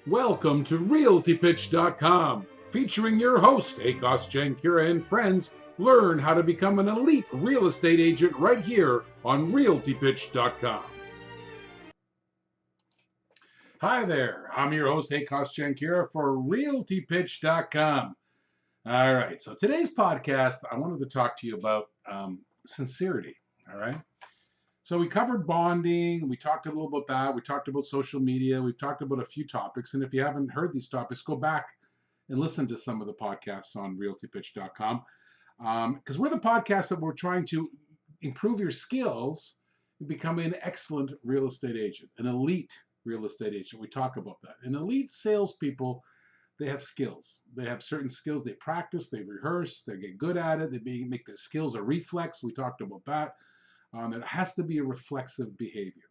Welcome to RealtyPitch.com, featuring your host, Akos Jankira, and friends. Learn how to become an elite real estate agent right here on RealtyPitch.com. Hi there, I'm your host, Akos Jankira for RealtyPitch.com. All right, so today's podcast, I wanted to talk to you about sincerity. All right. So we covered bonding. We talked a little about that. We talked about social media. We've talked about a few topics. And if you haven't heard these topics, go back and listen to some of the podcasts on realtypitch.com. Because we're the podcast that we're trying to improve your skills and become an excellent real estate agent, an elite real estate agent. We talk about that. And elite salespeople, they have skills. They have certain skills. They practice, they rehearse, they get good at it. They make their skills a reflex. We talked about that. It has to be a reflexive behavior.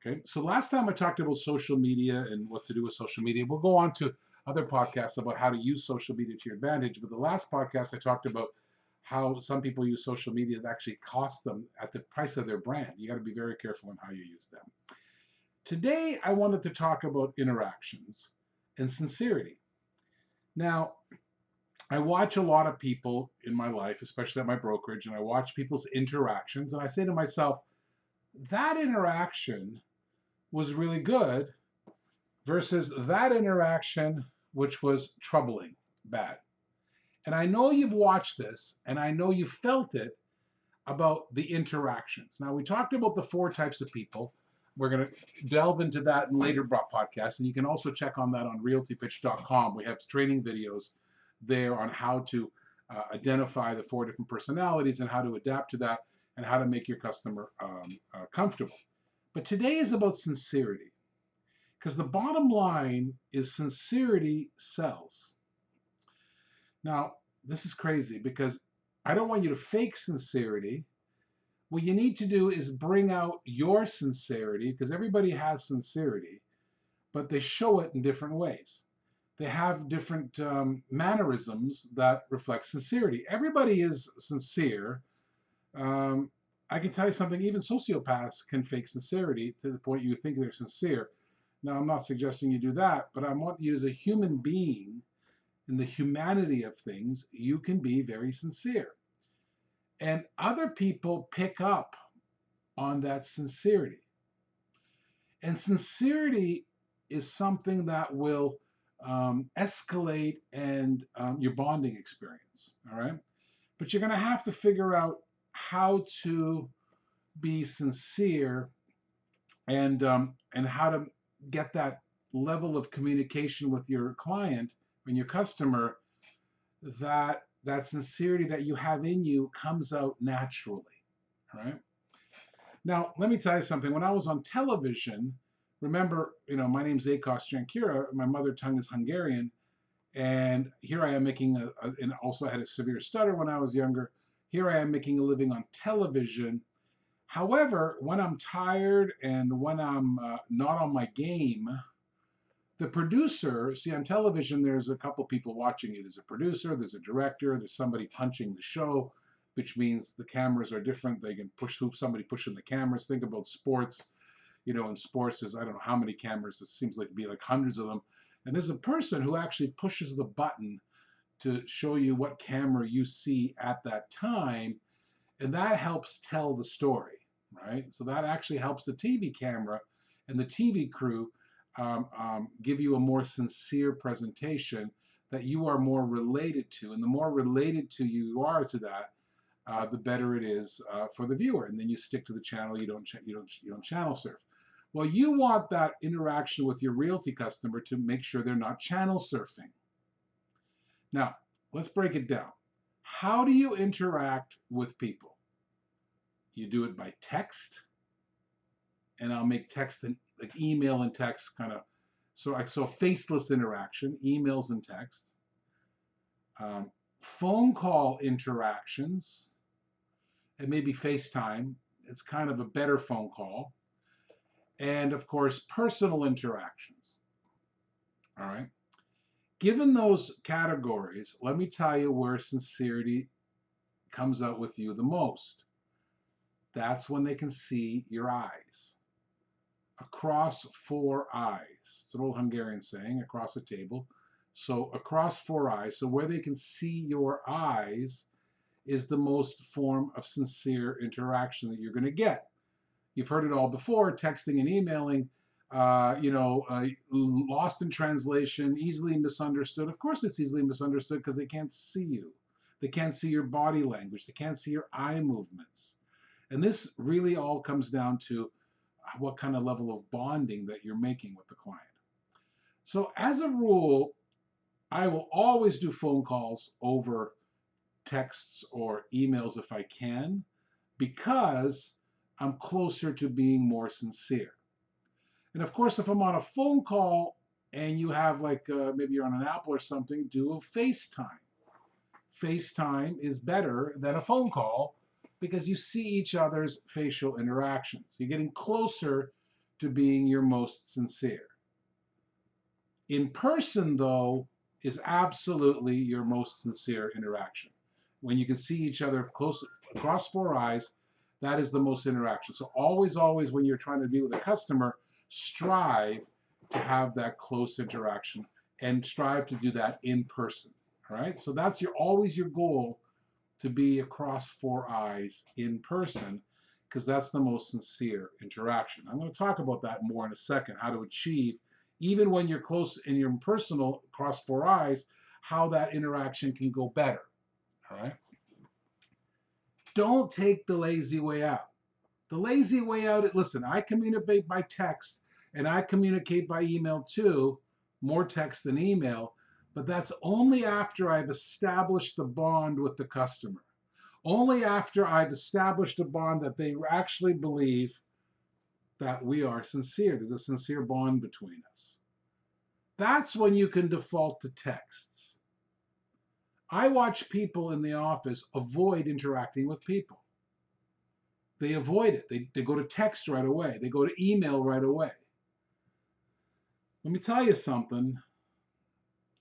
Okay, so last time I talked about social media and what to do with social media. We'll go on to other podcasts about how to use social media to your advantage. But the last podcast I talked about how some people use social media that actually costs them at the price of their brand. You got to be very careful in how you use them. Today, I wanted to talk about interactions and sincerity. Now, I watch a lot of people in my life, especially at my brokerage, and I watch people's interactions, and I say to myself, that interaction was really good versus that interaction which was troubling, bad. And I know you've watched this, and I know you felt it about the interactions. Now, we talked about the 4 types of people. We're going to delve into that in later podcasts, and you can also check on that on realtypitch.com. We have training videos there on how to identify the 4 different personalities and how to adapt to that and how to make your customer comfortable. But today is about sincerity, because the bottom line is sincerity sells. Now, this is crazy because I don't want you to fake sincerity. What you need to do is bring out your sincerity, because everybody has sincerity, but they show it in different ways. They have different mannerisms that reflect sincerity. Everybody is sincere. I can tell you something, even sociopaths can fake sincerity to the point you think they're sincere. Now, I'm not suggesting you do that, but I want you as a human being, in the humanity of things, you can be very sincere. And other people pick up on that sincerity. And sincerity is something that will escalate and your bonding experience. All right. But you're going to have to figure out how to be sincere and how to get that level of communication with your client and your customer, that sincerity that you have in you comes out naturally. All right. Now, let me tell you something. When I was on television, remember, my name's Akos Jankira. My mother tongue is Hungarian. And here I am making and also I had a severe stutter when I was younger. Here I am making a living on television. However, when I'm tired and when I'm not on my game, the producer, see on television, there's a couple people watching you. There's a producer, there's a director, there's somebody punching the show, which means the cameras are different. They can push through somebody pushing the cameras. Think about sports. In sports, there's I don't know how many cameras. It seems like to be like hundreds of them. And there's a person who actually pushes the button to show you what camera you see at that time. And that helps tell the story, right? So that actually helps the TV camera and the TV crew give you a more sincere presentation that you are more related to. And the more related to you are to that, the better it is for the viewer. And then you stick to the channel. You don't channel surf. Well, you want that interaction with your realty customer to make sure they're not channel surfing. Now, let's break it down. How do you interact with people? You do it by text, and I'll make text and like email and text kind of so faceless interaction, emails and text, phone call interactions, and maybe FaceTime. It's kind of a better phone call, and of course personal interactions. All right. Given those categories, let me tell you where sincerity comes out with you the most. That's when they can see your eyes. across four eyes. It's an old Hungarian saying, across a table. So across four eyes, so where they can see your eyes is the most form of sincere interaction that you're going to get. You've heard it all before, texting and emailing, lost in translation, easily misunderstood. Of course it's easily misunderstood because they can't see you. They can't see your body language. They can't see your eye movements. And this really all comes down to what kind of level of bonding that you're making with the client. So as a rule, I will always do phone calls over texts or emails if I can, because I'm closer to being more sincere. And of course, if I'm on a phone call and you have maybe you're on an Apple or something, do a FaceTime. FaceTime is better than a phone call because you see each other's facial interactions. You're getting closer to being your most sincere. In person, though, is absolutely your most sincere interaction. When you can see each other close across four eyes, that is the most interaction. So always, always, when you're trying to be with a customer, strive to have that close interaction and strive to do that in person. All right. So that's always your goal, to be across four eyes in person, because that's the most sincere interaction. I'm going to talk about that more in a second, how to achieve, even when you're close and you're personal across four eyes, how that interaction can go better. All right. Don't take the lazy way out. The lazy way out, listen, I communicate by text and I communicate by email too, more text than email, but that's only after I've established the bond with the customer. Only after I've established a bond that they actually believe that we are sincere. There's a sincere bond between us. That's when you can default to texts. I watch people in the office avoid interacting with people. They avoid it. They go to text right away. They go to email right away. Let me tell you something.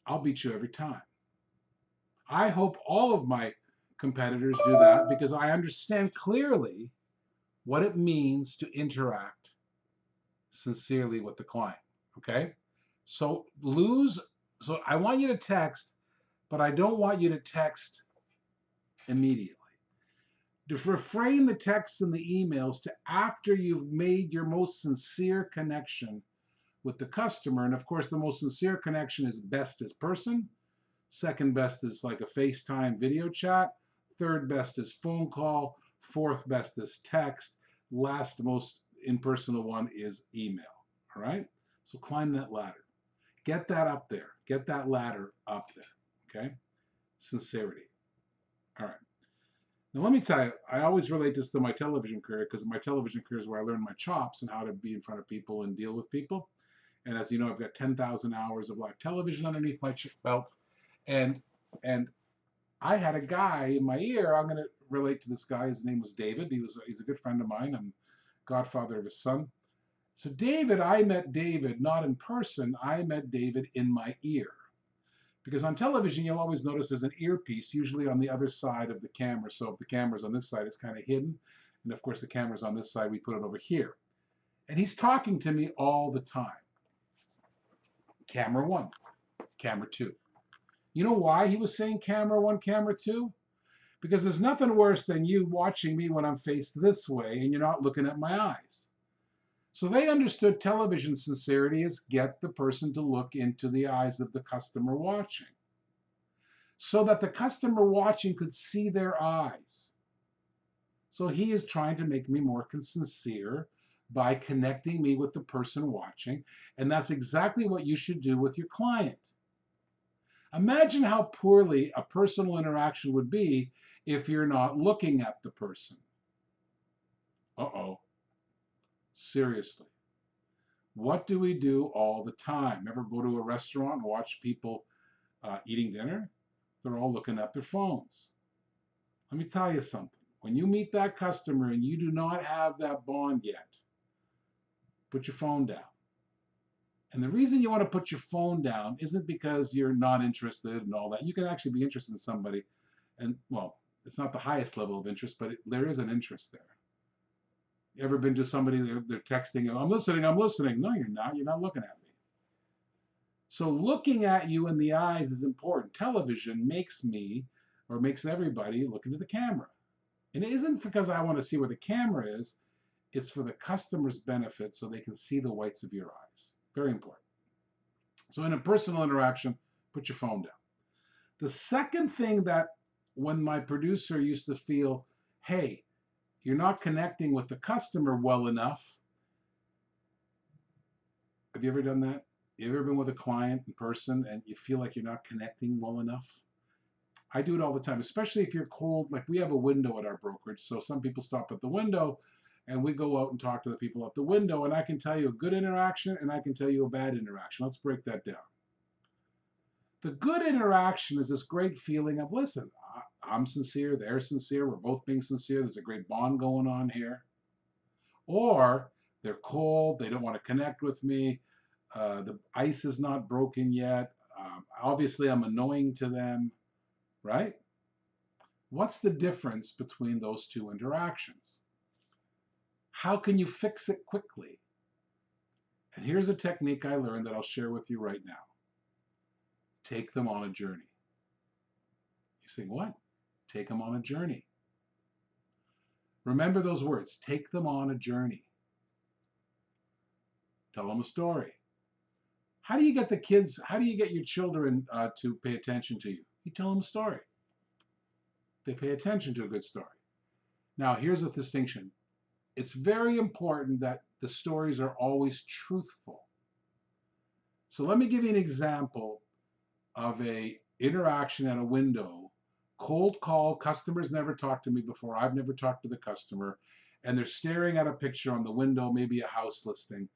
I'll beat you every time. I hope all of my competitors do that because I understand clearly what it means to interact sincerely with the client. Okay? So I want you to text, but I don't want you to text immediately. To refrain the texts and the emails to after you've made your most sincere connection with the customer. And of course, the most sincere connection is best is person. Second best is like a FaceTime video chat. Third best is phone call. Fourth best is text. Last most impersonal one is email. All right? So climb that ladder. Get that up there. Get that ladder up there. Okay? Sincerity. All right. Now, let me tell you, I always relate this to my television career because my television career is where I learned my chops and how to be in front of people and deal with people. And as you know, I've got 10,000 hours of live television underneath my belt. And I had a guy in my ear. I'm going to relate to this guy. His name was David. He's a good friend of mine. I'm godfather of his son. So I met David not in person. I met David in my ear. Because on television, you'll always notice there's an earpiece, usually on the other side of the camera. So if the camera's on this side, it's kind of hidden. And of course, the camera's on this side, we put it over here. And he's talking to me all the time. Camera one, camera two. You know why he was saying camera one, camera two? Because there's nothing worse than you watching me when I'm faced this way and you're not looking at my eyes. So they understood television sincerity is get the person to look into the eyes of the customer watching, so that the customer watching could see their eyes. So he is trying to make me more sincere by connecting me with the person watching, and that's exactly what you should do with your client. Imagine how poorly a personal interaction would be if you're not looking at the person. Uh-oh. Seriously. What do we do all the time? Ever go to a restaurant and watch people eating dinner? They're all looking at their phones. Let me tell you something. When you meet that customer and you do not have that bond yet, put your phone down. And the reason you want to put your phone down isn't because you're not interested and all that. You can actually be interested in somebody. And, well, it's not the highest level of interest, but there is an interest there. You ever been to somebody, they're texting, I'm listening, I'm listening. No, you're not. You're not looking at me. So looking at you in the eyes is important. Television makes me, or makes everybody, look into the camera. And it isn't because I want to see where the camera is. It's for the customer's benefit so they can see the whites of your eyes. Very important. So in a personal interaction, put your phone down. The second thing that when my producer used to feel, hey, you're not connecting with the customer well enough. Have you ever done that? You ever been with a client in person and you feel like you're not connecting well enough? I do it all the time, especially if you're cold. Like we have a window at our brokerage, so some people stop at the window and we go out and talk to the people at the window, and I can tell you a good interaction and I can tell you a bad interaction. Let's break that down. The good interaction is this great feeling of, listen, I'm sincere, they're sincere, we're both being sincere, there's a great bond going on here. Or they're cold, they don't want to connect with me, the ice is not broken yet, obviously I'm annoying to them, right? What's the difference between those two interactions? How can you fix it quickly? And here's a technique I learned that I'll share with you right now. Take them on a journey. You say, what? Take them on a journey. Remember those words. Take them on a journey. Tell them a story. How do you get the kids, how do you get your children to pay attention to you? You tell them a story. They pay attention to a good story. Now, here's a distinction. It's very important that the stories are always truthful. So let me give you an example of a interaction at a window. Cold call, customers never talked to me before, I've never talked to the customer, and they're staring at a picture on the window, maybe a house listing,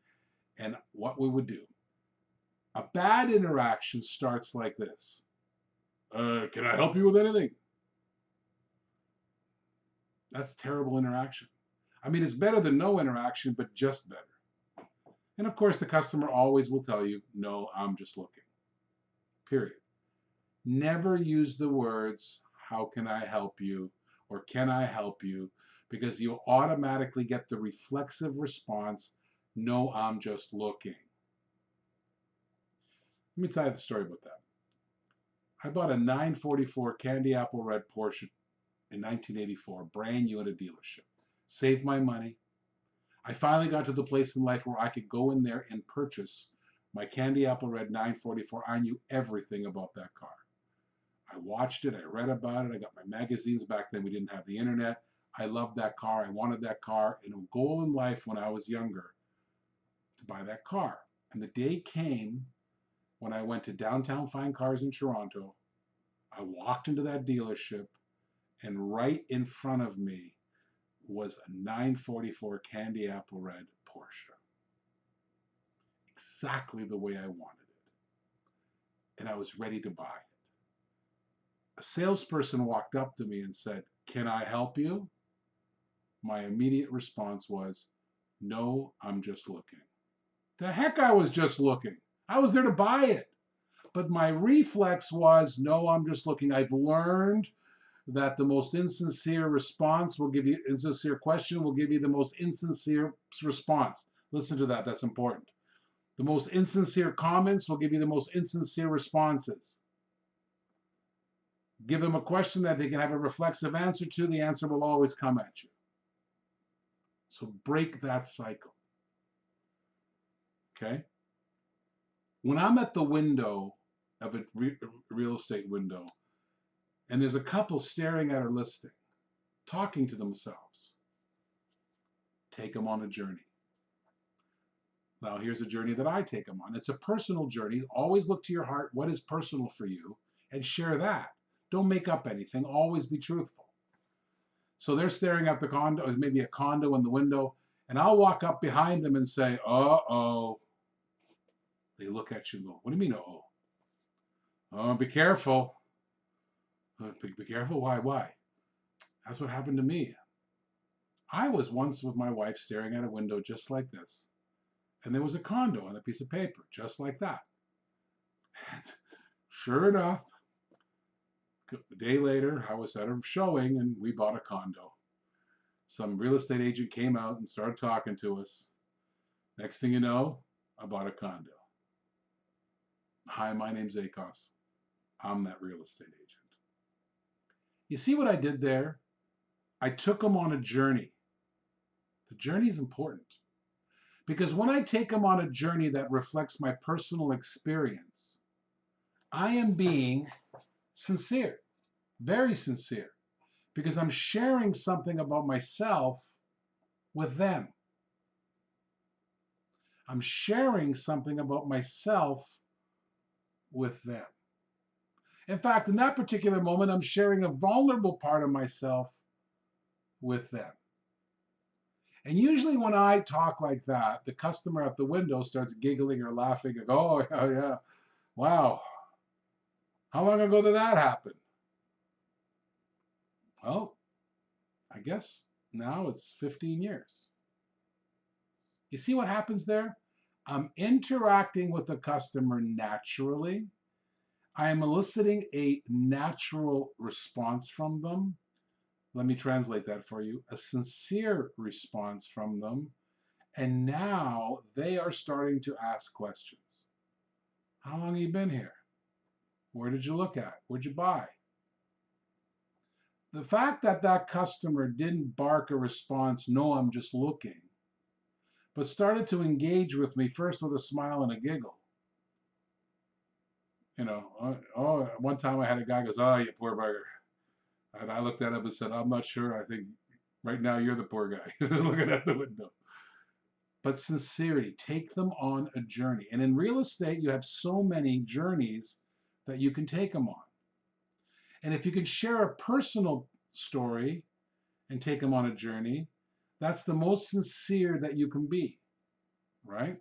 and what we would do. A bad interaction starts like this. Can I help you with anything? That's a terrible interaction. I mean, it's better than no interaction, but just better. And of course, the customer always will tell you, no, I'm just looking. Period. Never use the words, how can I help you? Or can I help you? Because you'll automatically get the reflexive response, no, I'm just looking. Let me tell you the story about that. I bought a 944 candy apple red Porsche in 1984, brand new at a dealership. Saved my money. I finally got to the place in life where I could go in there and purchase my candy apple red 944. I knew everything about that car. I watched it, I read about it, I got my magazines. Back then we didn't have the internet. I loved that car, I wanted that car, and a goal in life when I was younger to buy that car. And the day came when I went to downtown Fine Cars in Toronto. I walked into that dealership, and right in front of me was a 944 candy apple red Porsche. Exactly the way I wanted it. And I was ready to buy it. A salesperson walked up to me and said, can I help you? My immediate response was, no, I'm just looking. The heck I was just looking. I was there to buy it. But my reflex was, no, I'm just looking. I've learned that the most insincere response will give you, insincere question will give you the most insincere response. Listen to that, that's important. The most insincere comments will give you the most insincere responses. Give them a question that they can have a reflexive answer to, the answer will always come at you. So break that cycle. Okay? When I'm at the window of a real estate window, and there's a couple staring at our listing, talking to themselves, take them on a journey. Now, here's a journey that I take them on. It's a personal journey. Always look to your heart. What is personal for you? And share that. Don't make up anything. Always be truthful. So they're staring at the condo, maybe a condo in the window, and I'll walk up behind them and say, uh-oh. They look at you and go, what do you mean, uh-oh? Oh, be careful. Be careful? Why? That's what happened to me. I was once with my wife staring at a window just like this. And there was a condo on a piece of paper, just like that. And sure enough, a day later, I was at a showing and we bought a condo. Some real estate agent came out and started talking to us. Next thing you know, I bought a condo. Hi, my name's Akos. I'm that real estate agent. You see what I did there? I took them on a journey. The journey is important because when I take them on a journey that reflects my personal experience, I am being sincere, very sincere, because I'm sharing something about myself with them. I'm sharing something about myself with them. In fact, in that particular moment, I'm sharing a vulnerable part of myself with them. And usually when I talk like that, the customer at the window starts giggling or laughing and go, oh, yeah, yeah, wow, how long ago did that happen? Well, I guess now it's 15 years. You see what happens there? I'm interacting with the customer naturally. I am eliciting a natural response from them. Let me translate that for you. A sincere response from them. And now they are starting to ask questions. How long have you been here? Where did you look at? Where'd you buy? The fact that that customer didn't bark a response, no, I'm just looking, but started to engage with me first with a smile and a giggle. You know, one time I had a guy goes, oh, you poor bugger. And I looked at him and said, I'm not sure. I think right now you're the poor guy looking at the window. But sincerity, take them on a journey. And in real estate, you have so many journeys that you can take them on. And if you can share a personal story and take them on a journey, that's the most sincere that you can be, right?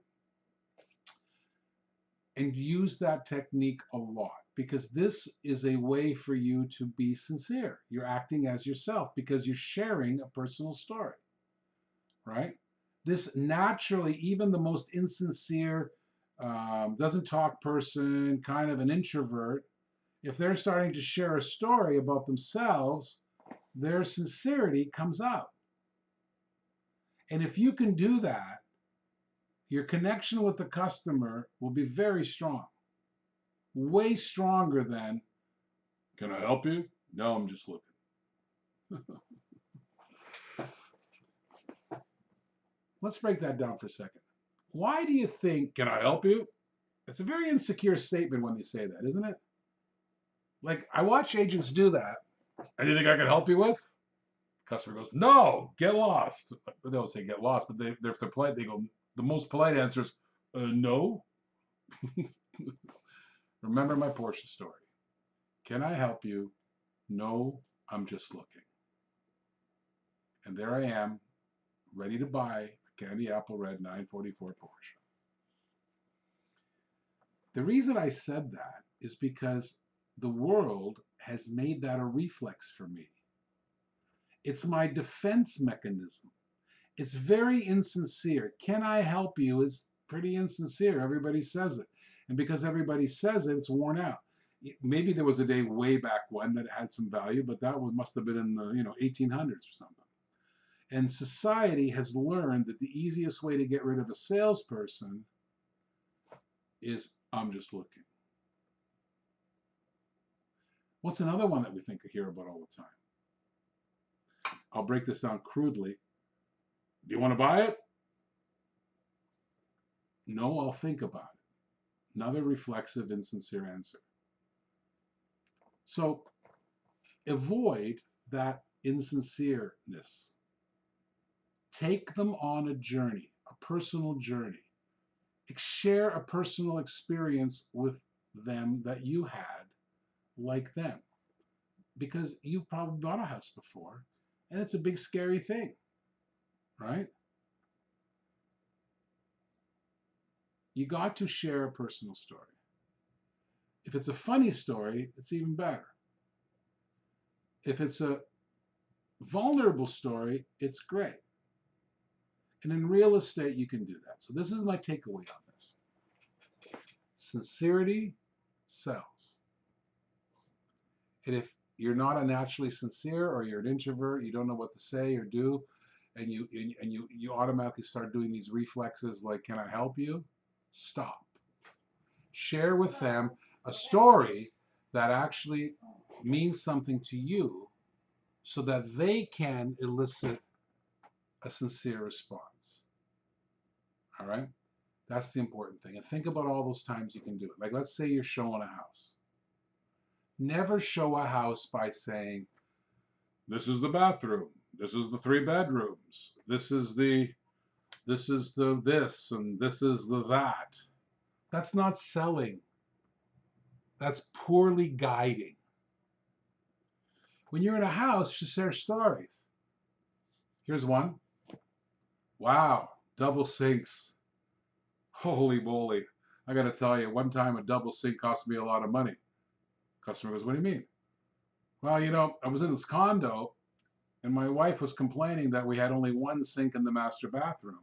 And use that technique a lot because this is a way for you to be sincere. You're acting as yourself because you're sharing a personal story, right? This naturally, even the most insincere, doesn't talk person, kind of an introvert, if they're starting to share a story about themselves, their sincerity comes out. And if you can do that, your connection with the customer will be very strong. Way stronger than, can I help you? No, I'm just looking. Let's break that down for a second. Why do you think, can I help you? It's a very insecure statement when they say that, isn't it? Like, I watch agents do that. Anything I can help you with? Customer goes, no, get lost. They don't say get lost, but if they're polite, they go, the most polite answer is, no. Remember my Porsche story. Can I help you? No, I'm just looking. And there I am, ready to buy a candy apple red 944 Porsche. The reason I said that is because the world has made that a reflex for me. It's my defense mechanism. It's very insincere. Can I help you is pretty insincere. Everybody says it. And because everybody says it, it's worn out. Maybe there was a day way back when that had some value, but that must have been in the 1800s or something. And society has learned that the easiest way to get rid of a salesperson is, I'm just looking. What's another one that we think of hear about all the time? I'll break this down crudely. Do you want to buy it? No, I'll think about it. Another reflexive, insincere answer. So avoid that insincereness. Take them on a journey, a personal journey. Share a personal experience with them that you had like them. Because you've probably bought a house before, and it's a big scary thing, right? You got to share a personal story. If it's a funny story, it's even better. If it's a vulnerable story, it's great. And in real estate, you can do that. So this is my takeaway on this. Sincerity sells. And if you're not a naturally sincere or you're an introvert, you don't know what to say or do, and you automatically start doing these reflexes like, can I help you? Stop. Share with them a story that actually means something to you so that they can elicit a sincere response. All right? That's the important thing. And think about all those times you can do it. Like, let's say you're showing a house. Never show a house by saying, this is the bathroom, this is the 3 bedrooms, this is the this, and this is the that. That's not selling. That's poorly guiding. When you're in a house, just share stories. Here's one. Wow, double sinks. Holy moly. I got to tell you, one time a double sink cost me a lot of money. Customer goes, what do you mean? Well, I was in this condo and my wife was complaining that we had only one sink in the master bathroom.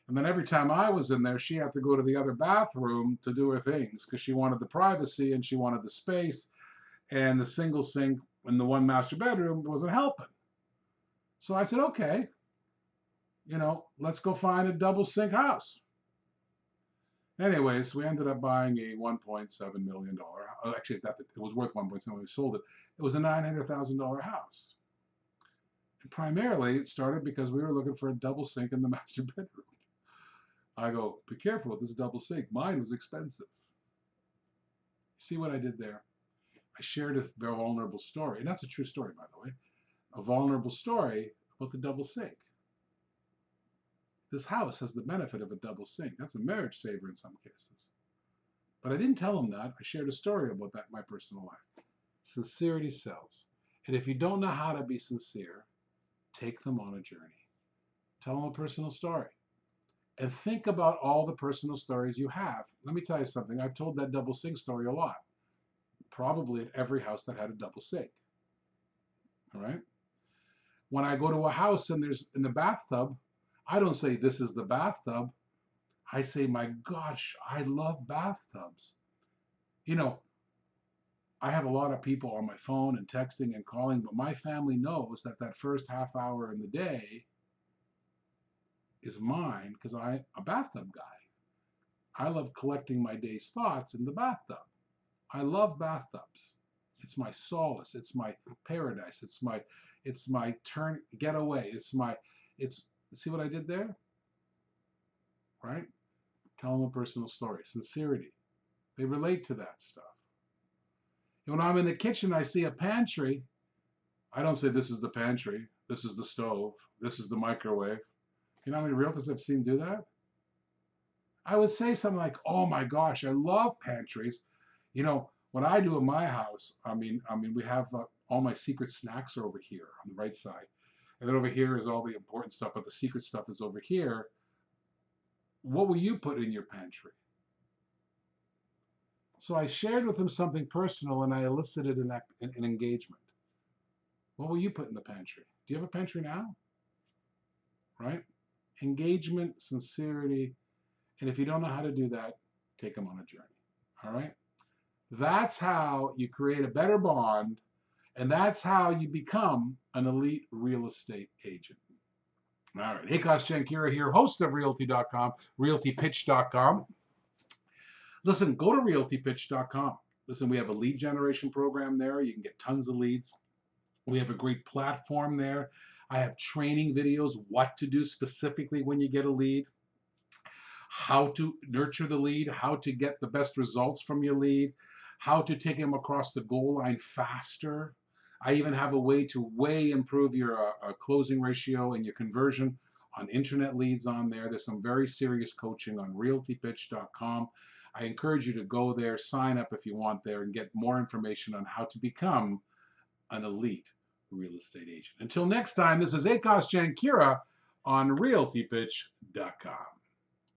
And then every time I was in there, she had to go to the other bathroom to do her things because she wanted the privacy and she wanted the space. And the single sink in the one master bedroom wasn't helping. So I said, okay, let's go find a double sink house. Anyways, we ended up buying a $1.7 million, actually, it was worth 1.7 when we sold it. It was a $900,000 house. And primarily, it started because we were looking for a double sink in the master bedroom. I go, be careful with this double sink. Mine was expensive. See what I did there? I shared a very vulnerable story, and that's a true story, by the way, a vulnerable story about the double sink. This house has the benefit of a double sink. That's a marriage saver in some cases. But I didn't tell them that. I shared a story about that in my personal life. Sincerity sells. And if you don't know how to be sincere, take them on a journey. Tell them a personal story. And think about all the personal stories you have. Let me tell you something. I've told that double sink story a lot. Probably at every house that had a double sink. All right? When I go to a house and there's in the bathtub, I don't say this is the bathtub. I say, my gosh, I love bathtubs. I have a lot of people on my phone and texting and calling, but my family knows that first half hour in the day is mine because I'm a bathtub guy. I love collecting my day's thoughts in the bathtub. I love bathtubs. It's my solace. It's my paradise. It's my getaway. See what I did there? Right? Tell them a personal story. Sincerity. They relate to that stuff. And when I'm in the kitchen, I see a pantry. I don't say this is the pantry. This is the stove. This is the microwave. You know how many realtors I've seen do that? I would say something like, oh my gosh, I love pantries. What I do in my house, we have all my secret snacks are over here on the right side. And then over here is all the important stuff, but the secret stuff is over here. What will you put in your pantry? So I shared with them something personal and I elicited an engagement. What will you put in the pantry? Do you have a pantry now? Right? Engagement, sincerity, and if you don't know how to do that, take them on a journey. All right? That's how you create a better bond, and that's how you become an elite real estate agent. All right. Hey, Jankira here, host of Realty.com, RealtyPitch.com. Listen, go to RealtyPitch.com. Listen, we have a lead generation program there. You can get tons of leads. We have a great platform there. I have training videos, what to do specifically when you get a lead, how to nurture the lead, how to get the best results from your lead, how to take them across the goal line faster. I even have a way to improve your closing ratio and your conversion on internet leads on there. There's some very serious coaching on realtypitch.com. I encourage you to go there, sign up if you want there, and get more information on how to become an elite real estate agent. Until next time, this is Jankira on realtypitch.com.